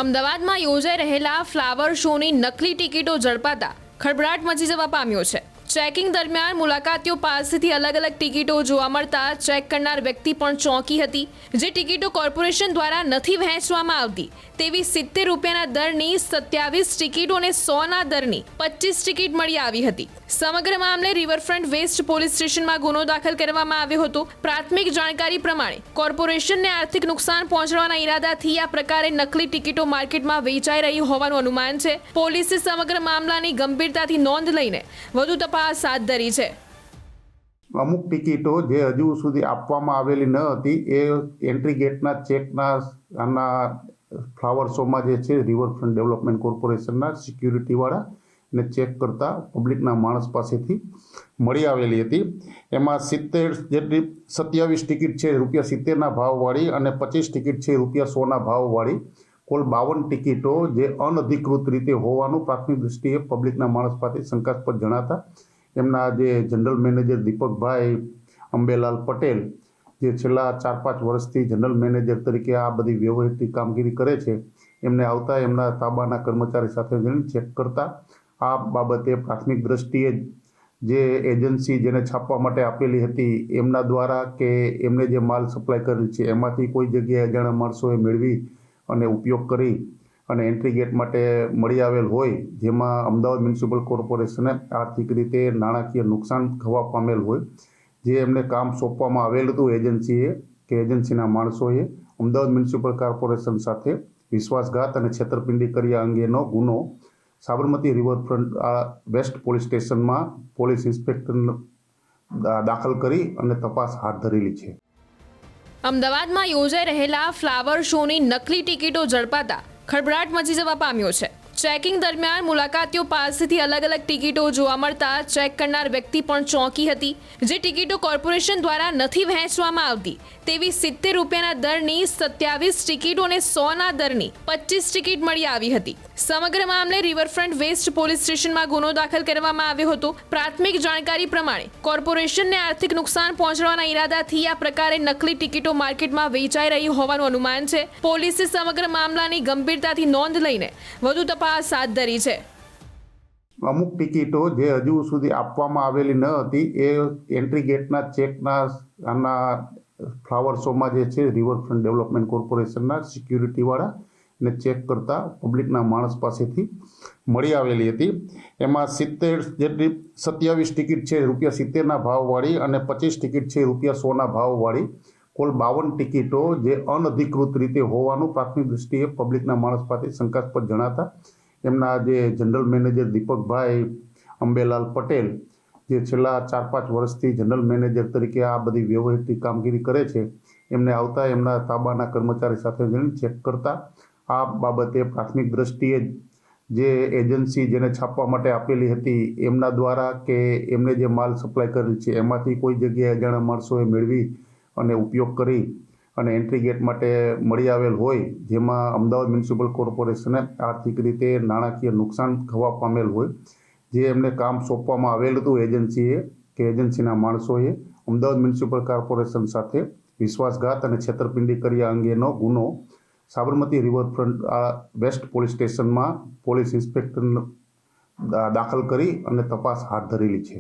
અમદાવાદમાં યોજાઈ રહેલા ફ્લાવર શોની નકલી ટિકિટો ઝડપાતા ખળભળાટ મચી જવા પામ્યો છે। ચેકિંગ દરમિયાન મુલાકાતીઓ પાસેથી અલગ અલગ ટિકિટો જોવા મળતા ચેક કરનાર વ્યક્તિ પણ ચોંકી હતી। જે ટિકિટો કોર્પોરેશન દ્વારા નથી વહેંચવામાં આવતી તેવી 70 રૂપિયાના દરની 27 ટિકિટો અને 100ના દરની 25 ટિકિટ મળી આવી હતી। સમગ્ર મામલે રિવરફ્રન્ટ વેસ્ટ પોલીસ સ્ટેશનમાં ગુનો દાખલ કરવામાં આવ્યો હતો। પ્રાથમિક જાણકારી પ્રમાણે કોર્પોરેશનને આર્થિક નુકસાન પહોંચાડવાના ઈરાદાથી આ પ્રકારે નકલી ટિકિટો માર્કેટમાં વેચાઈ રહી હોવાનું અનુમાન છે। પોલીસે સમગ્ર મામલાની ગંભીરતાથી નોંધ લઈને વધુ તપાસ હાથ ધરી છે। અમુક ટિકિટો જે હજુ સુધી આપવામાં આવેલી ન હતી એ એન્ટ્રી ગેટના ચેકના આના ફ્લાવર શોમાં જે છે રિવરફ્રન્ટ ડેવલપમેન્ટ કોર્પોરેશનના સિક્યુરિટીવાળા ને ચેક કરતા પબ્લિકના માણસ પાસેથી મળી આવેલી હતી। એમાં 70 જેટલી 27 ટિકિટ છે ₹70ના ભાવવાળી અને 25 ટિકિટ છે ₹100ના ભાવવાળી કુલ 52 ટિકિટો જે અનધિકૃત રીતે હોવાનું પ્રાથમિક દૃષ્ટિએ પબ્લિકના માણસ પાસે શંકાસ્પદ જણાતા એમના જે જનરલ મેનેજર દીપકભાઈ અંબેલાલ પટેલ જે છેલ્લા 4-5 વર્ષથી જનરલ મેનેજર તરીકે આ બધી વ્યવહારિક કામગીરી કરે છે એમને આવતા એમના તાબાના કર્મચારી સાથે જઈને ચેક કરતા આ બાબતે પ્રાથમિક દૃષ્ટિએ જે એજન્સી જેને છાપવા માટે આપેલી હતી એમના દ્વારા કે એમને જે માલ સપ્લાય કરેલ છે એમાંથી કોઈ જગ્યાએ અજાણ્યા માણસોએ મેળવી અને ઉપયોગ કરી અને એન્ટ્રી ગેટ માટે મળી આવેલ હોય જેમાં અમદાવાદ મ્યુનિસિપલ કોર્પોરેશને આર્થિક રીતે નાણાકીય નુકસાન થવા પામેલ હોય જે એમને કામ સોંપવામાં આવેલ હતું એજન્સીએ કે એજન્સીના માણસોએ અમદાવાદ મ્યુનિસિપલ કોર્પોરેશન સાથે વિશ્વાસઘાત અને છેતરપિંડી કર્યા અંગેનો ગુનો સાબરમતી રિવરફ્રન્ટ વેસ્ટ પોલીસ સ્ટેશનમાં પોલીસ ઇન્સ્પેક્ટર દાખલ કરી અને તપાસ હાથ ધરેલી છે। અમદાવાદમાં યોજાઈ રહેલા ફ્લાવર શોની નકલી ટિકિટો ઝડપાતા ખળભળાટ મચી જવા પામ્યો છે। ચેકિંગ દરમિયાન મુલાકાતીઓ પાસેથી અલગ અલગ ટિકિટો જોવા મળતા ચેક કરનાર વ્યક્તિ પણ ચોંકી હતી। જે ટિકિટો કોર્પોરેશન દ્વારા નથી વહેંચવામાં આવતી તેવી 70 રૂપિયાના દરની 27 ટિકિટો અને 100ના દરની 25 ટિકિટ મળી આવી હતી। સમગ્ર મામલે રિવરફ્રન્ટ વેસ્ટ પોલીસ સ્ટેશનમાં ગુનો દાખલ કરવામાં આવ્યો હતો। પ્રાથમિક જાણકારી પ્રમાણે કોર્પોરેશનને આર્થિક નુકસાન પહોંચાડવાના ઈરાદાથી આ પ્રકારે નકલી ટિકિટો માર્કેટમાં વેચાઈ રહી હોવાનું અનુમાન છે। પોલીસે સમગ્ર મામલાની ગંભીરતાથી નોંધ લઈને વધુ તપાસ હાથ ધરી છે। અમુક ટિકિટો જે હજુ સુધી આપવામાં આવેલી ન હતી એ એન્ટ્રી ગેટના ચેકના આના ફ્લાવર શોમાં જે છે રિવરફ્રન્ટ ડેવલપમેન્ટ કોર્પોરેશનના સિક્યુરિટીવાળા ને ચેક કરતા પબ્લિકના માણસ પાસેથી મળી આવેલી હતી। એમાં 70 જેટલી 27 ટિકિટ છે ₹70ના ભાવવાળી અને 25 ટિકિટ છે ₹100ના ભાવવાળી કુલ 52 ટિકિટો જે અનધિકૃત રીતે હોવાનું પ્રાથમિક દૃષ્ટિએ પબ્લિકના માણસ પાસે શંકાસ્પદ જણાતા એમના જે જનરલ મેનેજર દીપકભાઈ અંબેલાલ પટેલ જે છેલ્લા 4-5 વર્ષથી જનરલ મેનેજર તરીકે આ બધી વ્યવહારિક કામગીરી કરે છે એમને આવતા એમના તાબાના કર્મચારી સાથે જઈને ચેક કરતા આ બાબતે પ્રાથમિક દૃષ્ટિએ જે એજન્સી જેને છાપવા માટે આપેલી હતી એમના દ્વારા કે એમને જે માલ સપ્લાય કરેલ છે એમાંથી કોઈ જગ્યાએ અજાણ્યા માણસોએ મેળવી અને ઉપયોગ કરી અને એન્ટ્રી ગેટ માટે મળી આવેલ હોય જેમાં અમદાવાદ મ્યુનિસિપલ કોર્પોરેશને આર્થિક રીતે નાણાકીય નુકસાન થવા પામેલ હોય જે એમને કામ સોંપવામાં આવેલ હતું એજન્સીએ કે એજન્સીના માણસોએ અમદાવાદ મ્યુનિસિપલ કોર્પોરેશન સાથે વિશ્વાસઘાત અને છેતરપિંડી કર્યા અંગેનો ગુનો સાબરમતી રિવરફ્રન્ટ વેસ્ટ પોલીસ સ્ટેશનમાં પોલીસ ઇન્સ્પેક્ટર દાખલ કરી અને તપાસ હાથ ધરેલી છે।